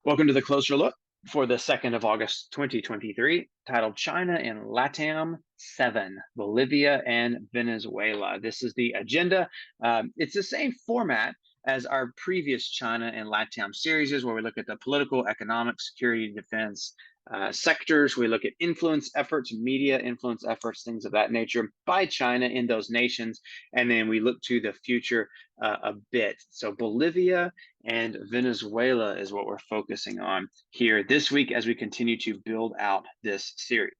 Welcome to the closer look for the 2nd of August, 2023, titled China and LATAM 7, Bolivia and Venezuela. This is the agenda. It's the same format as our previous China and LATAM series, where we look at the political, economic, security, defense sectors. We look at influence efforts, media influence efforts, things of that nature by China in those nations. And then we look to the future a bit. So Bolivia and Venezuela is what we're focusing on here this week as we continue to build out this series.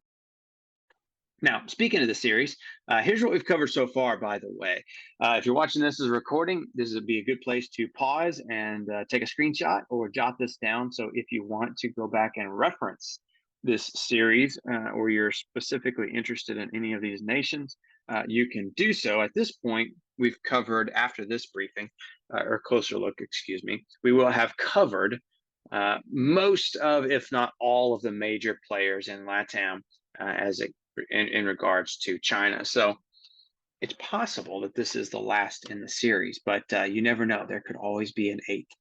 Now, speaking of the series, here's what we've covered so far, by the way. If you're watching this as a recording, this would be a good place to pause and take a screenshot or jot this down. So if you want to go back and reference this series or you're specifically interested in any of these nations, you can do so. At this point, we've covered, after this briefing, or closer look, excuse me, we will have covered most of, if not all of the major players in LATAM as it in regards to China. So it's possible that this is the last in the series, but you never know. There could always be an eighth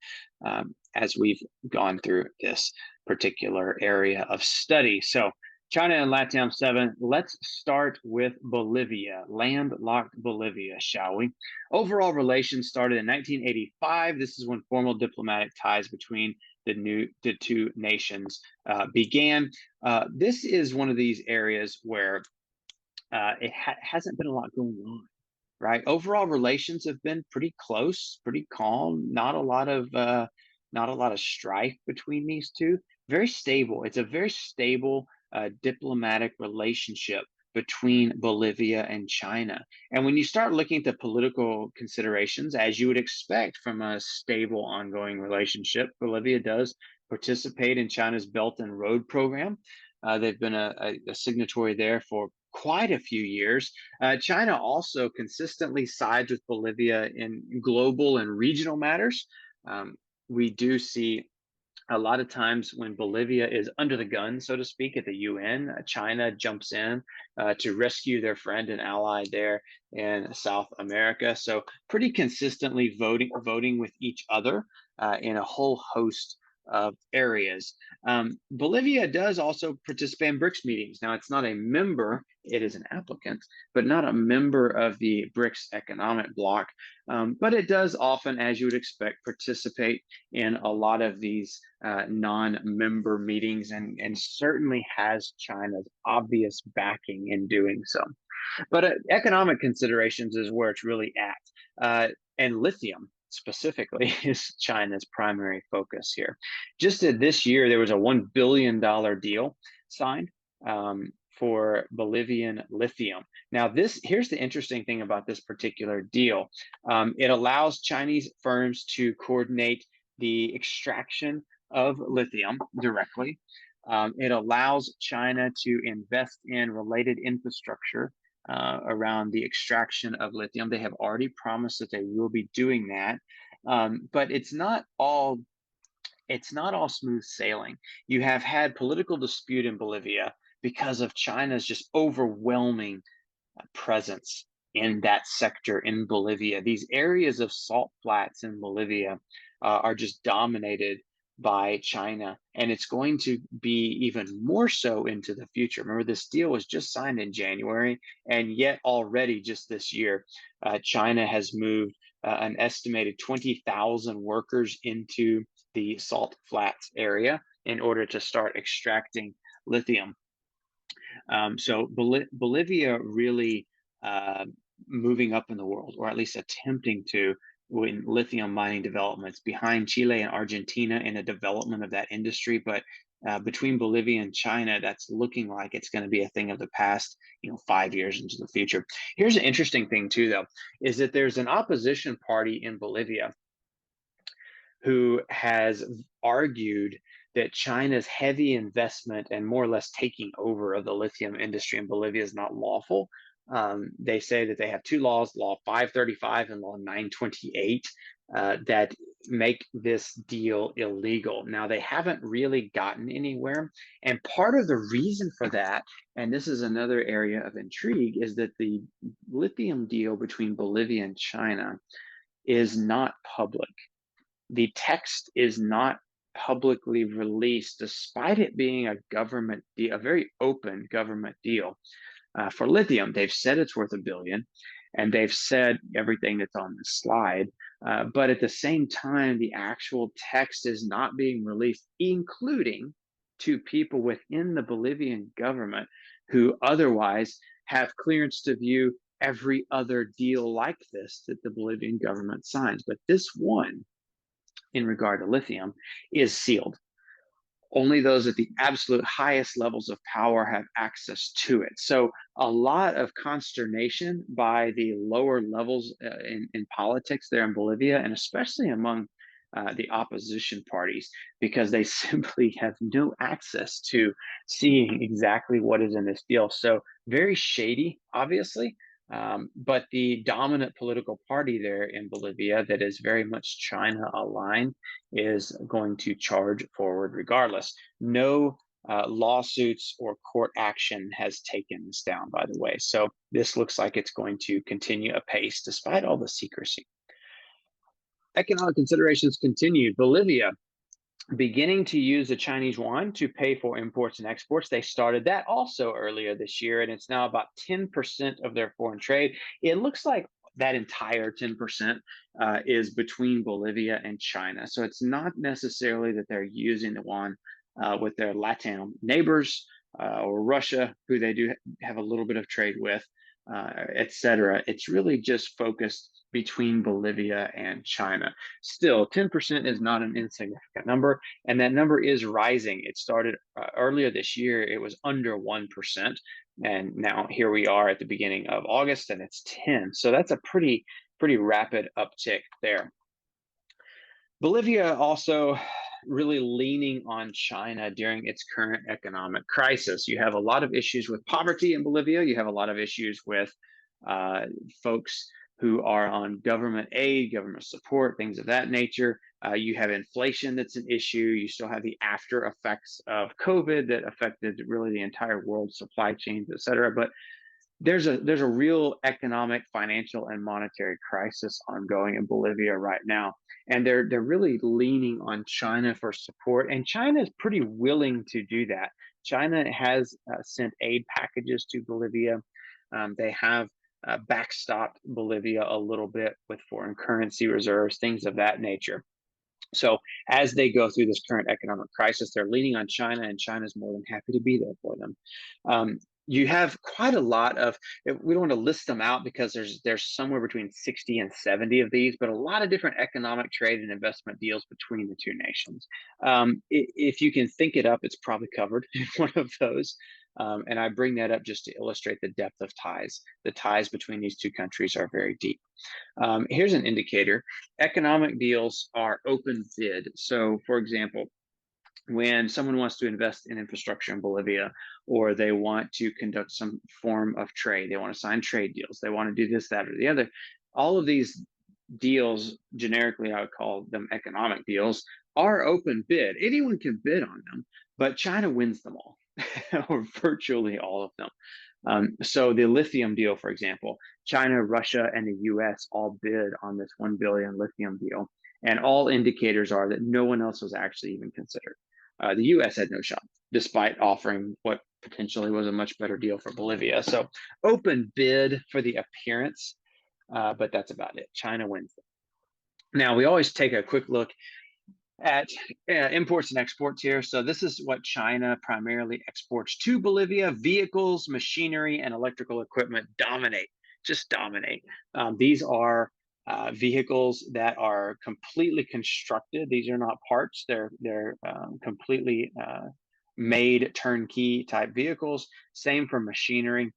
as we've gone through this particular area of study. So China and LATAM 7, let's start with Bolivia, landlocked Bolivia, shall we? Overall relations started in 1985. This is when formal diplomatic ties between the two nations began. This is one of these areas where it hasn't been a lot going on, right? Overall relations have been pretty close, pretty calm. Not a lot of strife between these two. Very stable. It's a very stable diplomatic relationship between Bolivia and China. And when you start looking at the political considerations, as you would expect from a stable, ongoing relationship, Bolivia does participate in China's Belt and Road program. They've been a signatory there for quite a few years. China also consistently sides with Bolivia in global and regional matters. We do see a lot of times when Bolivia is under the gun, so to speak, at the UN, China jumps in to rescue their friend and ally there in South America. So pretty consistently voting with each other in a whole host of areas. Bolivia does also participate in BRICS meetings. Now, it's not a member, it is an applicant, but not a member of the BRICS economic bloc. But it does often, as you would expect, participate in a lot of these non-member meetings and certainly has China's obvious backing in doing so. But economic considerations is where it's really at. And lithium specifically is China's primary focus here. Just this year, there was a $1 billion deal signed for Bolivian lithium. Now, here's the interesting thing about this particular deal. It allows Chinese firms to coordinate the extraction of lithium directly. It allows China to invest in related infrastructure around the extraction of lithium. They have already promised that they will be doing that, but it's not all smooth sailing. You have had political dispute in Bolivia because of China's just overwhelming presence in that sector in Bolivia. These areas of salt flats in Bolivia are just dominated by China, and it's going to be even more so into the future. Remember, this deal was just signed in January, and yet already just this year, China has moved an estimated 20,000 workers into the salt flats area in order to start extracting lithium. So Bolivia really moving up in the world, or at least attempting to, in lithium mining developments, behind Chile and Argentina in the development of that industry. But between Bolivia and China, that's looking like it's going to be a thing of the past, 5 years into the future. Here's an interesting thing too, though, is that there's an opposition party in Bolivia who has argued that China's heavy investment and more or less taking over of the lithium industry in Bolivia is not lawful. They say that they have two laws, Law 535 and Law 928, that make this deal illegal. Now, they haven't really gotten anywhere. And part of the reason for that, and this is another area of intrigue, is that the lithium deal between Bolivia and China is not public. The text is not publicly released, despite it being a government deal, a very open government deal for lithium. They've said it's worth $1 billion, and they've said everything that's on the slide. But at the same time, the actual text is not being released, including to people within the Bolivian government who otherwise have clearance to view every other deal like this that the Bolivian government signs. But this one, in regard to lithium, is sealed. Only those at the absolute highest levels of power have access to it. So a lot of consternation by the lower levels in politics there in Bolivia, and especially among the opposition parties, because they simply have no access to seeing exactly what is in this deal. So very shady, obviously. But the dominant political party there in Bolivia that is very much China aligned is going to charge forward regardless. No lawsuits or court action has taken this down, by the way. So this looks like it's going to continue apace despite all the secrecy. Economic considerations continued. Bolivia beginning to use the Chinese yuan to pay for imports and exports. They started that also earlier this year, and it's now about 10% of their foreign trade. It looks like that entire 10% is between Bolivia and China. So it's not necessarily that they're using the yuan with their LATAM neighbors or Russia, who they do have a little bit of trade with, etc. It's really just focused between Bolivia and China. Still, 10% is not an insignificant number, and that number is rising. It started earlier this year, it was under 1%, and now here we are at the beginning of August, and it's 10. So that's a pretty rapid uptick there. Bolivia also really leaning on China during its current economic crisis. You have a lot of issues with poverty in Bolivia. You have a lot of issues with folks who are on government aid, government support, things of that nature. You have inflation that's an issue. You still have the after effects of COVID that affected really the entire world, supply chains, et cetera. But there's a real economic, financial, and monetary crisis ongoing in Bolivia right now, and they're really leaning on China for support, and China is pretty willing to do that. China has sent aid packages to Bolivia. They have backstopped Bolivia a little bit with foreign currency reserves, things of that nature. So as they go through this current economic crisis, they're leaning on China, and China's more than happy to be there for them. You have quite a lot of, we don't want to list them out because there's somewhere between 60 and 70 of these, but a lot of different economic trade and investment deals between the two nations. If you can think it up, it's probably covered in one of those. And I bring that up just to illustrate the depth of ties. The ties between these two countries are very deep. Here's an indicator. Economic deals are open bid. So, for example, when someone wants to invest in infrastructure in Bolivia, or they want to conduct some form of trade, they want to sign trade deals, they want to do this, that, or the other, all of these deals, generically, I would call them economic deals, are open bid. Anyone can bid on them, but China wins them all, or virtually all of them. So the lithium deal, for example, China, Russia, and the US all bid on this 1 billion lithium deal. And all indicators are that no one else was actually even considered. The US had no shot, despite offering what potentially was a much better deal for Bolivia. So open bid for the appearance, but that's about it. China wins them. Now, we always take a quick look at imports and exports here. So this is what China primarily exports to Bolivia. Vehicles, machinery, and electrical equipment dominate, just dominate. These are vehicles that are completely constructed. These are not parts. They're completely made turnkey type vehicles. Same for machinery.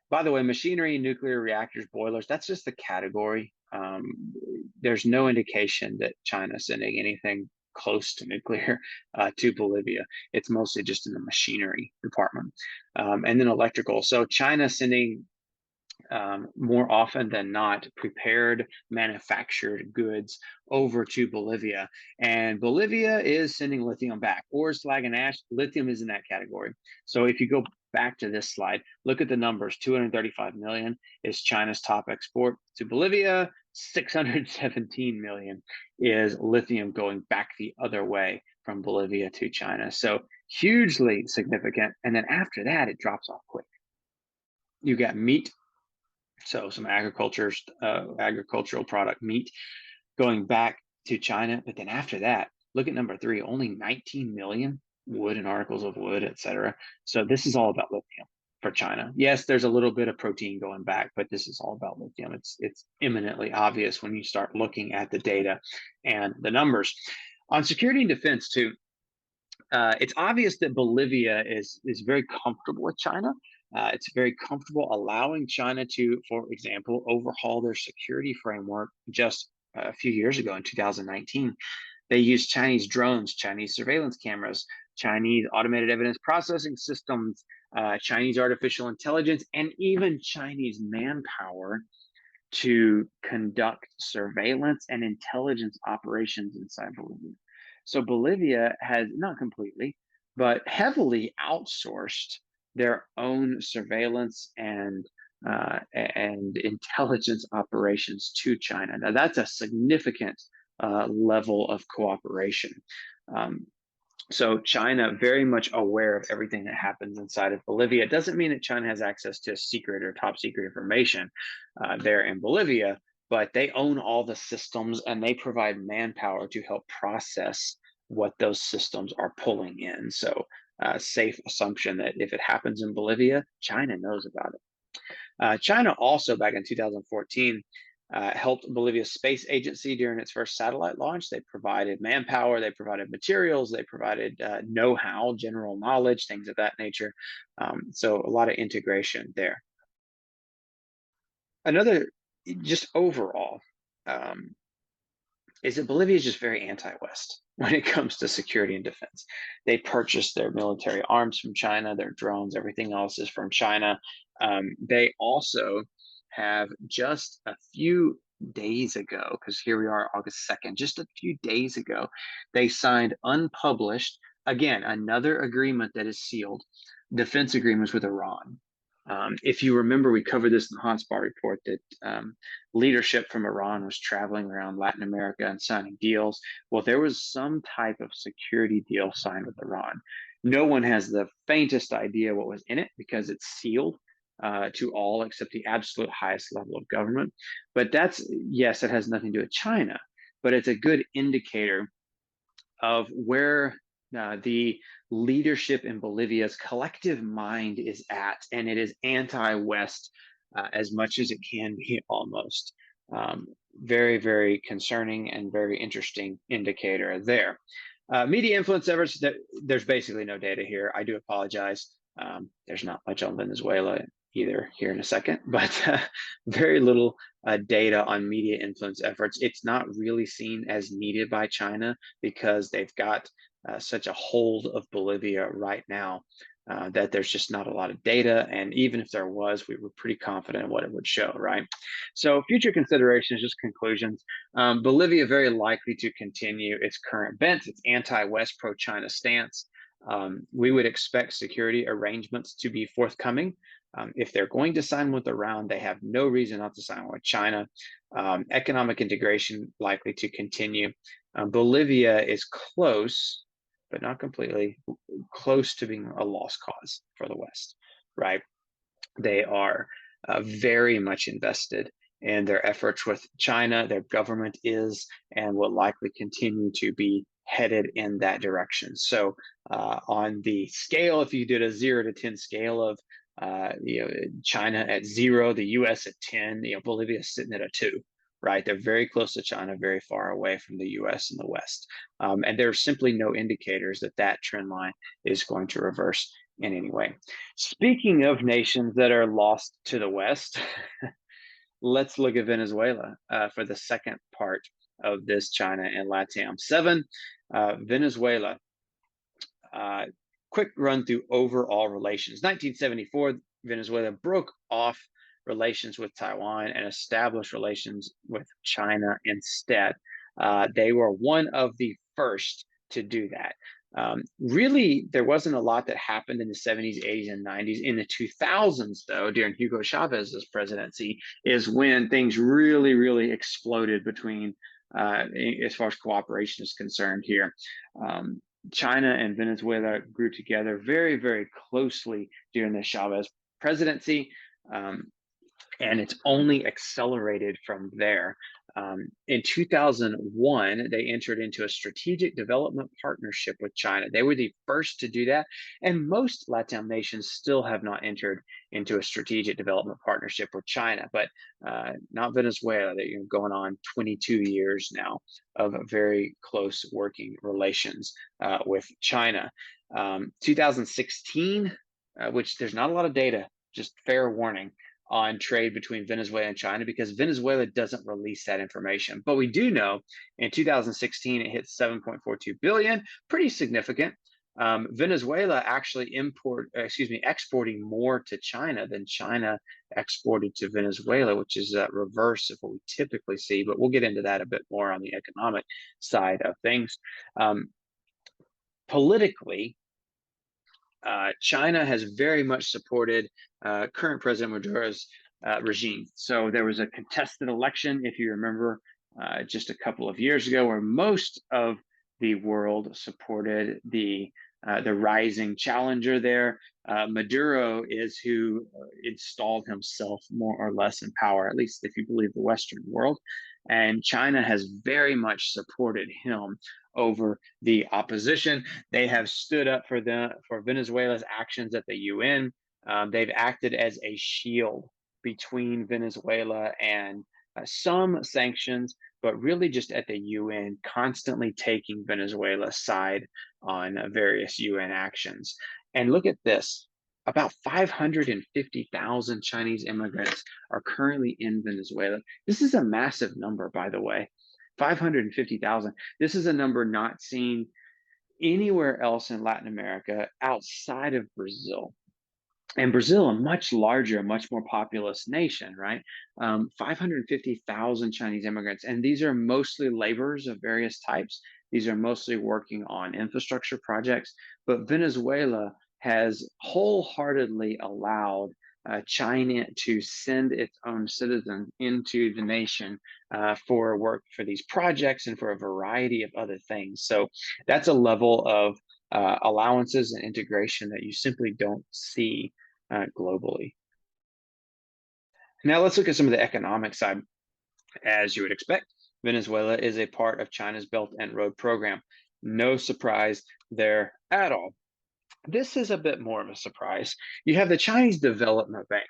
By the way, machinery, nuclear reactors, boilers, that's just the category. There's no indication that China's sending anything close to nuclear to Bolivia. It's mostly just in the machinery department. And then electrical. So China sending more often than not prepared manufactured goods over to Bolivia. And Bolivia is sending lithium back. Ore, slag, and ash, lithium is in that category. So if you go back to this slide, look at the numbers. 235 million is China's top export to Bolivia. 617 million is lithium going back the other way from Bolivia to China. So hugely significant. And then after that, it drops off quick. You got meat, so some agricultural product meat going back to China. But then after that, look at number 3, only 19 million wood and articles of wood, etc. So this is all about lithium for China. Yes, there's a little bit of protein going back, but this is all about lithium. It's eminently obvious when you start looking at the data and the numbers. On security and defense too, it's obvious that Bolivia is very comfortable with China. It's very comfortable allowing China to, for example, overhaul their security framework just a few years ago in 2019. They used Chinese drones, Chinese surveillance cameras, Chinese automated evidence processing systems, Chinese artificial intelligence, and even Chinese manpower to conduct surveillance and intelligence operations inside Bolivia. So Bolivia has, not completely, but heavily outsourced their own surveillance and intelligence operations to China. Now that's a significant level of cooperation. So China very much aware of everything that happens inside of Bolivia. It doesn't mean that China has access to secret or top secret information there in Bolivia, but they own all the systems and they provide manpower to help process what those systems are pulling in. So safe assumption that if it happens in Bolivia, China knows about it. China also, back in 2014, helped Bolivia's space agency during its first satellite launch. They provided manpower, they provided materials, they provided know-how, general knowledge, things of that nature. So a lot of integration there. Another, just overall, is that Bolivia is just very anti-West when it comes to security and defense. They purchase their military arms from China, their drones, everything else is from China. They also have just a few days ago, because here we are, August 2nd, just a few days ago, they signed unpublished, again, another agreement that is sealed, defense agreements with Iran. If you remember, we covered this in the Hotspot report that leadership from Iran was traveling around Latin America and signing deals. Well, there was some type of security deal signed with Iran. No one has the faintest idea what was in it because it's sealed to all except the absolute highest level of government. But that's, yes, it has nothing to do with China, but it's a good indicator of where the leadership in Bolivia's collective mind is at, and it is anti-West as much as it can be almost. Very, very concerning and very interesting indicator there. Media influence efforts, there's basically no data here. I do apologize. There's not much on Venezuela either here in a second, but very little data on media influence efforts. It's not really seen as needed by China because they've got such a hold of Bolivia right now that there's just not a lot of data. And even if there was, we were pretty confident in what it would show, right? So future considerations, just conclusions. Bolivia very likely to continue its current bent, its anti-West, pro-China stance. We would expect security arrangements to be forthcoming. If they're going to sign with Iran, they have no reason not to sign with China. Economic integration likely to continue. Bolivia is close, but not completely, close to being a lost cause for the West, right? They are very much invested in their efforts with China. Their government is and will likely continue to be headed in that direction. So on the scale, if you did a 0 to 10 scale of China at 0, the US at 10, Bolivia is sitting at a 2, right? They're very close to China, very far away from the US and the West. And there's simply no indicators that that trend line is going to reverse in any way. Speaking of nations that are lost to the West, let's look at Venezuela for the second part of this China and LATAM 7. Venezuela. Quick run through overall relations. 1974, Venezuela broke off relations with Taiwan and established relations with China instead. They were one of the first to do that. Really, there wasn't a lot that happened in the 70s, 80s, and 90s. In the 2000s, though, during Hugo Chavez's presidency, is when things really, really exploded between, as far as cooperation is concerned here. China and Venezuela grew together very, very closely during the Chavez presidency. Um, and it's only accelerated from there. In 2001, they entered into a strategic development partnership with China. They were the first to do that, and most LATAM nations still have not entered into a strategic development partnership with China, but not Venezuela. They're going on 22 years now of very close working relations with China. 2016, which there's not a lot of data, just fair warning on trade between Venezuela and China because Venezuela doesn't release that information. But we do know in 2016 it hit 7.42 billion, pretty significant. Venezuela actually exporting more to China than China exported to Venezuela, which is a reverse of what we typically see. But we'll get into that a bit more on the economic side of things. Politically, China has very much supported current President Maduro's regime. So there was a contested election, if you remember, just a couple of years ago, where most of the world supported the rising challenger there. Maduro is who installed himself more or less in power, at least if you believe the Western world. And China has very much supported him over the opposition. They have stood up for Venezuela's actions at the UN. They've acted as a shield between Venezuela and some sanctions, but really just at the UN, constantly taking Venezuela's side on various UN actions. And look at this. About 550,000 Chinese immigrants are currently in Venezuela. This is a massive number, by the way. 550,000. This is a number not seen anywhere else in Latin America outside of Brazil. And Brazil, a much larger, much more populous nation, right? 550,000 Chinese immigrants. And these are mostly laborers of various types. These are mostly working on infrastructure projects. But Venezuela has wholeheartedly allowed China to send its own citizens into the nation for work for these projects and for a variety of other things. So that's a level of allowances and integration that you simply don't see globally. Now let's look at some of the economic side. As you would expect, Venezuela is a part of China's Belt and Road Program. No surprise there at all. This is a bit more of a surprise. You have the Chinese Development Bank,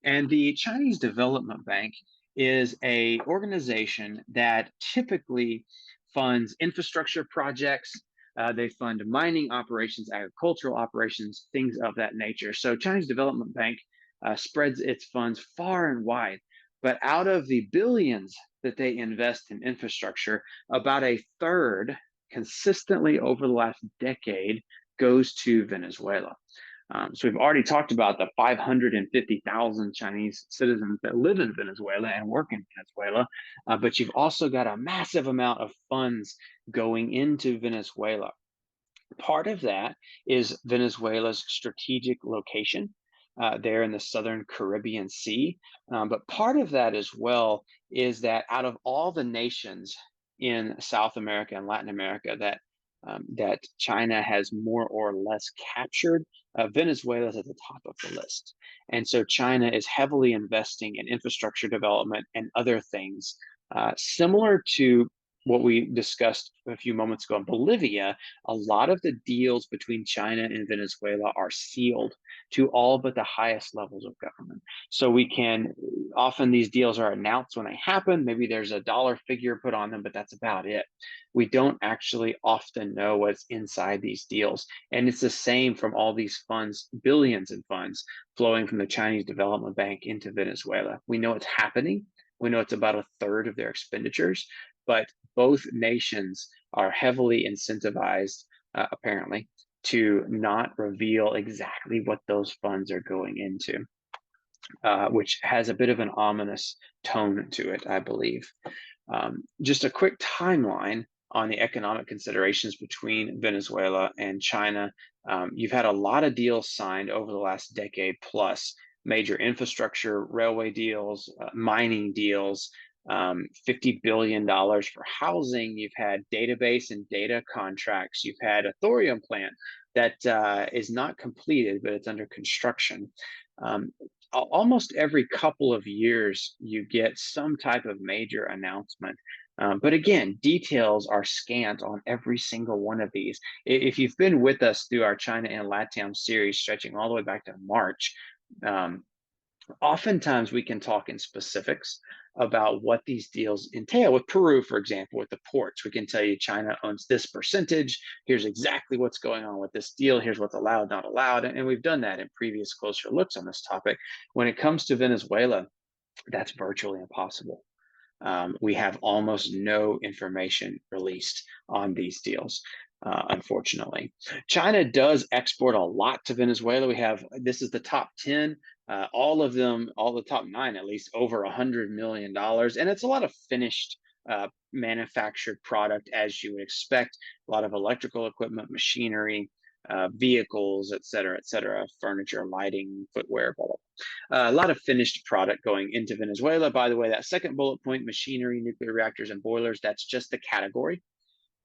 and the Chinese Development Bank is a organization that typically funds infrastructure projects. They fund mining operations, agricultural operations, things of that nature. So Chinese Development Bank spreads its funds far and wide. But out of the billions that they invest in infrastructure, about a third consistently over the last decade goes to Venezuela. So we've already talked about the 550,000 Chinese citizens that live in Venezuela and work in Venezuela, but you've also got a massive amount of funds going into Venezuela. Part of that is Venezuela's strategic location there in the southern Caribbean Sea. But part of that as well is that out of all the nations in South America and Latin America that China has more or less captured, Venezuela is at the top of the list. And so China is heavily investing in infrastructure development and other things similar to what we discussed a few moments ago in Bolivia. A lot of the deals between China and Venezuela are sealed to all but the highest levels of government. So we can, often these deals are announced when they happen. Maybe there's a dollar figure put on them, but that's about it. We don't actually often know what's inside these deals. And it's the same from all these funds, billions in funds flowing from the Chinese Development Bank into Venezuela. We know it's happening. We know it's about a third of their expenditures, but both nations are heavily incentivized, apparently, to not reveal exactly what those funds are going into, which has a bit of an ominous tone to it, I believe. Just a quick timeline on the economic considerations between Venezuela and China. You've had a lot of deals signed over the last decade plus, major infrastructure, railway deals, mining deals, $50 billion for housing. You've had database and data contracts. You've had a thorium plant that is not completed, but it's under construction. Um, Almost every couple of years, you get some type of major announcement. But again, details are scant on every single one of these. If you've been with us through our China and LATAM series, stretching all the way back to March, um, oftentimes we can talk in specifics about what these deals entail. With Peru, for example, with the ports, we can tell you China owns this percentage. Here's exactly what's going on with this deal. Here's what's allowed, not allowed. And we've done that in previous closer looks on this topic. When it comes to Venezuela, that's virtually impossible. We have almost no information released on these deals, unfortunately. China does export a lot to Venezuela. This is the top 10, all of them, all the top nine at least, over $100 million. And it's a lot of finished manufactured product, as you would expect, a lot of electrical equipment, machinery, vehicles, et cetera, furniture, lighting, footwear, blah, blah. A lot of finished product going into Venezuela. By the way, that second bullet point, machinery, nuclear reactors, and boilers, that's just the category.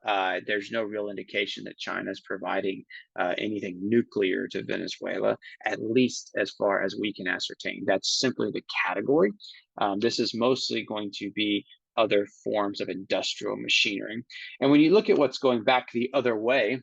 There's no real indication that China is providing anything nuclear to Venezuela, at least as far as we can ascertain. That's simply the category. This is mostly going to be other forms of industrial machinery. And when you look at what's going back the other way,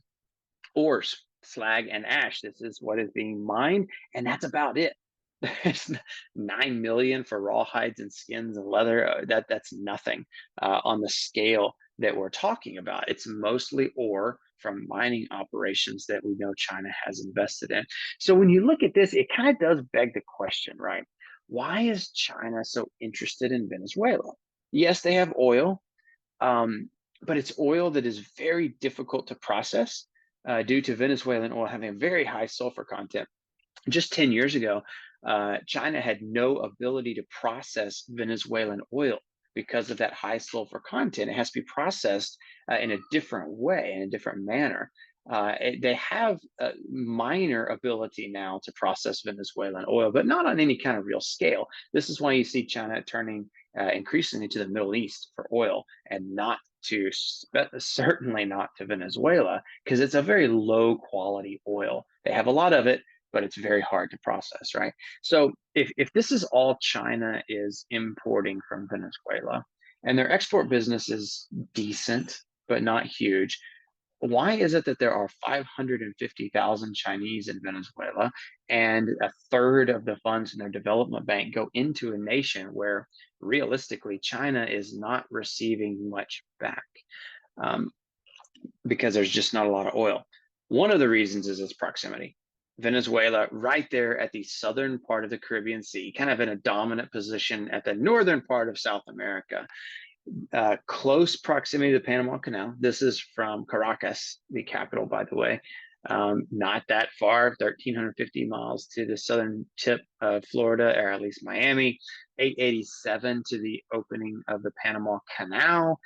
ores, slag, and ash, this is what is being mined, and that's about it. There's 9 million for raw hides and skins and leather. That's nothing on the scale that we're talking about. It's mostly ore from mining operations that we know China has invested in. So when you look at this, it kind of does beg the question, right? Why is China so interested in Venezuela? Yes, they have oil, but it's oil that is very difficult to process due to Venezuelan oil having a very high sulfur content. Just 10 years ago, China had no ability to process Venezuelan oil because of that high sulfur content. It has to be processed in a different way, in a different manner. They have a minor ability now to process Venezuelan oil, but not on any kind of real scale. This is why you see China turning increasingly to the Middle East for oil and not to, certainly not to Venezuela, because it's a very low quality oil. They have a lot of it, but it's very hard to process, right? So if this is all China is importing from Venezuela, and their export business is decent, but not huge, why is it that there are 550,000 Chinese in Venezuela and a third of the funds in their development bank go into a nation where realistically China is not receiving much back? Because there's just not a lot of oil. One of the reasons is its proximity. Venezuela, right there at the southern part of the Caribbean Sea, kind of in a dominant position at the northern part of South America, close proximity to the Panama Canal. This is from Caracas, the capital, by the way. Not that far, 1,350 miles to the southern tip of Florida, or at least Miami, 887 to the opening of the Panama Canal.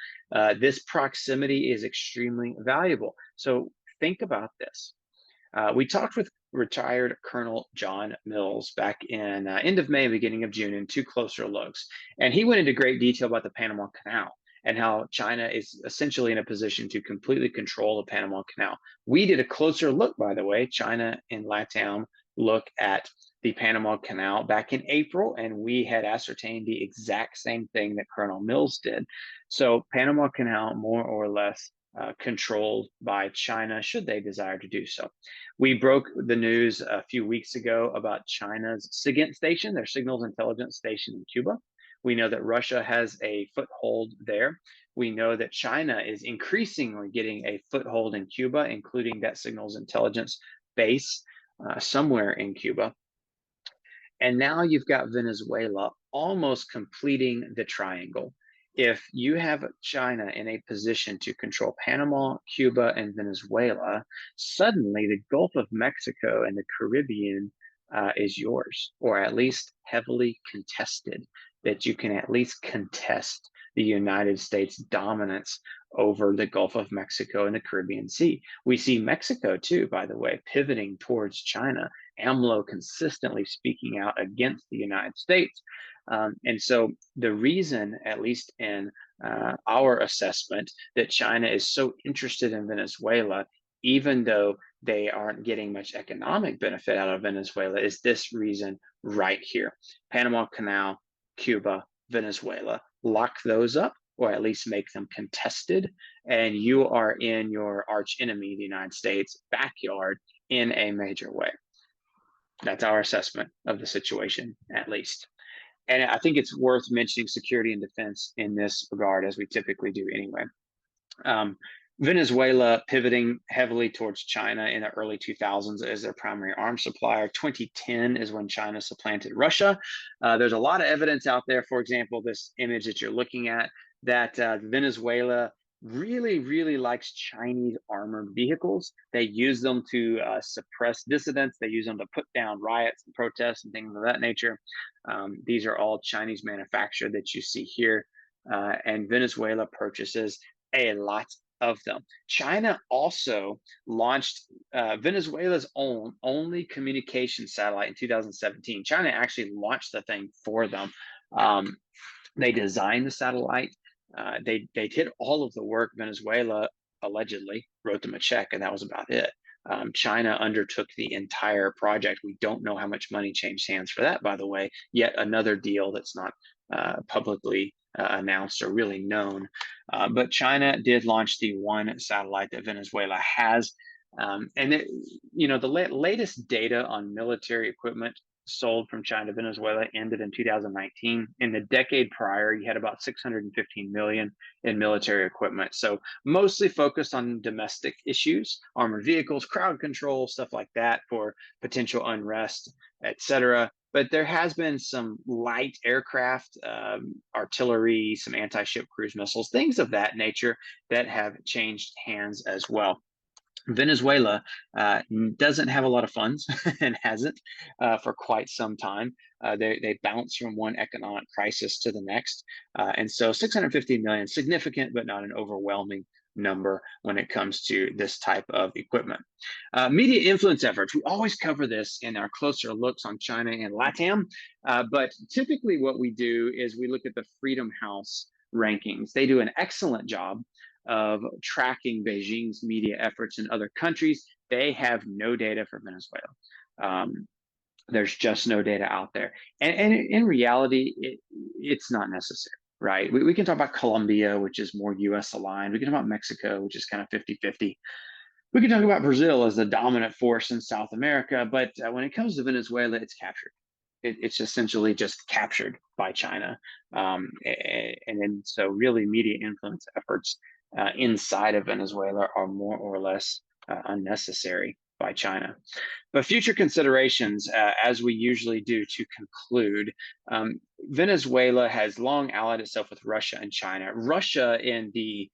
This proximity is extremely valuable. So think about this. We talked with retired Colonel John Mills back in end of May, beginning of June, in two closer looks. And he went into great detail about the Panama Canal and how China is essentially in a position to completely control the Panama Canal. We did a closer look, by the way, China and LATAM look at the Panama Canal back in April, and we had ascertained the exact same thing that Colonel Mills did. So Panama Canal, more or less, controlled by China, should they desire to do so. We broke the news a few weeks ago about China's SIGINT station, their signals intelligence station in Cuba. We know that Russia has a foothold there. We know that China is increasingly getting a foothold in Cuba, including that signals intelligence base somewhere in Cuba. And now you've got Venezuela almost completing the triangle. If you have China in a position to control Panama, Cuba, and Venezuela, suddenly the Gulf of Mexico and the Caribbean is yours, or at least heavily contested, that you can at least contest the United States dominance over the Gulf of Mexico and the Caribbean Sea. We see Mexico too, by the way, pivoting towards China. AMLO consistently speaking out against the United States. And so the reason, at least in our assessment, that China is so interested in Venezuela, even though they aren't getting much economic benefit out of Venezuela, is this reason right here. Panama Canal, Cuba, Venezuela. Lock those up, or at least make them contested, and you are in your arch enemy, the United States, backyard in a major way. That's our assessment of the situation, at least. And I think it's worth mentioning security and defense in this regard, as we typically do anyway. Um, Venezuela pivoting heavily towards China in the early 2000s as their primary arms supplier. 2010 is when China supplanted Russia. There's a lot of evidence out there, for example, this image that you're looking at, that Venezuela really likes Chinese armored vehicles. They use them to suppress dissidents. They use them to put down riots and protests and things of that nature. These are all Chinese manufactured that you see here. And Venezuela purchases a lot of them. China also launched Venezuela's only communication satellite in 2017. China actually launched the thing for them. They designed the satellite. They did all of the work. Venezuela allegedly wrote them a check, and that was about it. China undertook the entire project. We don't know how much money changed hands for that, by the way. Yet another deal that's not publicly announced or really known. But China did launch the one satellite that Venezuela has. And the latest data on military equipment sold from China to Venezuela ended in 2019. In the decade prior, you had about 615 million in military equipment. So mostly focused on domestic issues, armored vehicles, crowd control, stuff like that for potential unrest, etc. But there has been some light aircraft, artillery, some anti-ship cruise missiles, things of that nature that have changed hands as well. Venezuela doesn't have a lot of funds and hasn't for quite some time. They bounce from one economic crisis to the next. And so 650 million, significant, but not an overwhelming number when it comes to this type of equipment. Media influence efforts. We always cover this in our closer looks on China and LATAM. But typically what we do is we look at the Freedom House rankings. They do an excellent job of tracking Beijing's media efforts in other countries. They have no data for Venezuela. There's just no data out there. And in reality, it's not necessary, right? We can talk about Colombia, which is more US aligned. We can talk about Mexico, which is kind of 50-50. We can talk about Brazil as the dominant force in South America, but when it comes to Venezuela, it's captured. It's essentially just captured by China. And then so really media influence efforts inside of Venezuela are more or less unnecessary by China. But future considerations, as we usually do to conclude, Venezuela has long allied itself with Russia and China. Russia in the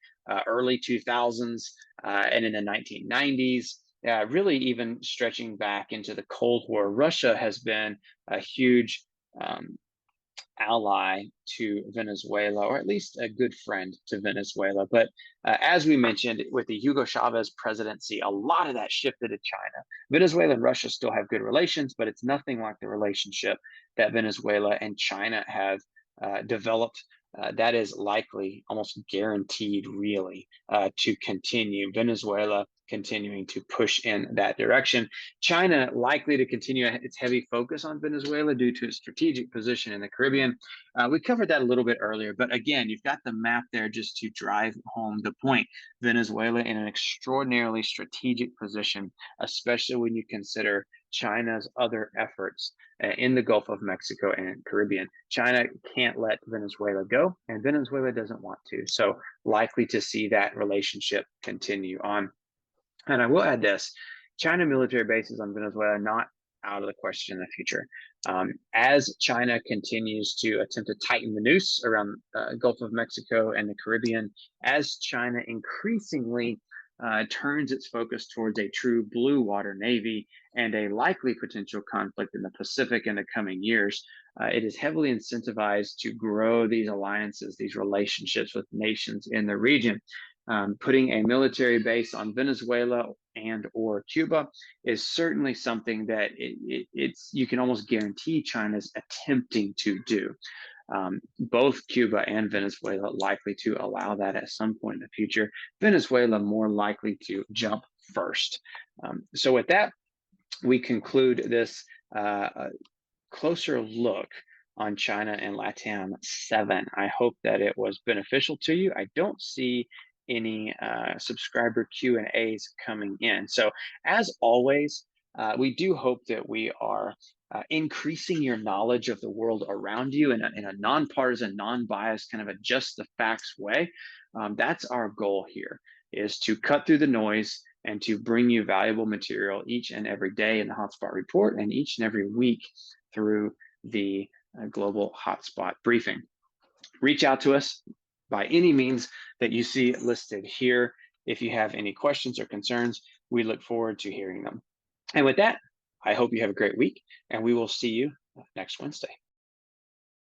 early 2000s and in the 1990s, really even stretching back into the Cold War, Russia has been a huge ally to Venezuela, or at least a good friend to Venezuela. But as we mentioned, with the Hugo Chavez presidency, a lot of that shifted to China. Venezuela and Russia still have good relations, but it's nothing like the relationship that Venezuela and China have developed. That is likely, almost guaranteed, really, to continue. Venezuela continuing to push in that direction. China likely to continue its heavy focus on Venezuela due to its strategic position in the Caribbean. We covered that a little bit earlier, but again, you've got the map there just to drive home the point. Venezuela in an extraordinarily strategic position, especially when you consider China's other efforts in the Gulf of Mexico and Caribbean. China can't let Venezuela go, and Venezuela doesn't want to. So likely to see that relationship continue on. And I will add this, China military bases on Venezuela are not out of the question in the future. As China continues to attempt to tighten the noose around Gulf of Mexico and the Caribbean, as China increasingly turns its focus towards a true blue water navy and a likely potential conflict in the Pacific in the coming years, it is heavily incentivized to grow these alliances, these relationships with nations in the region. putting a military base on Venezuela and or Cuba is certainly something that it's you can almost guarantee China's attempting to do. Both Cuba and Venezuela likely to allow that at some point in the future. Venezuela more likely to jump first. So with that, we conclude this closer look on China and LATAM 7. I hope that it was beneficial to you. I don't see any subscriber Q&As coming in. So as always, we do hope that we are increasing your knowledge of the world around you in a nonpartisan, non-biased, kind of a just the facts way. That's our goal here, is to cut through the noise and to bring you valuable material each and every day in the Hotspot Report and each and every week through the Global Hotspot Briefing. Reach out to us by any means that you see listed here. If you have any questions or concerns, we look forward to hearing them. And with that, I hope you have a great week, and we will see you next Wednesday.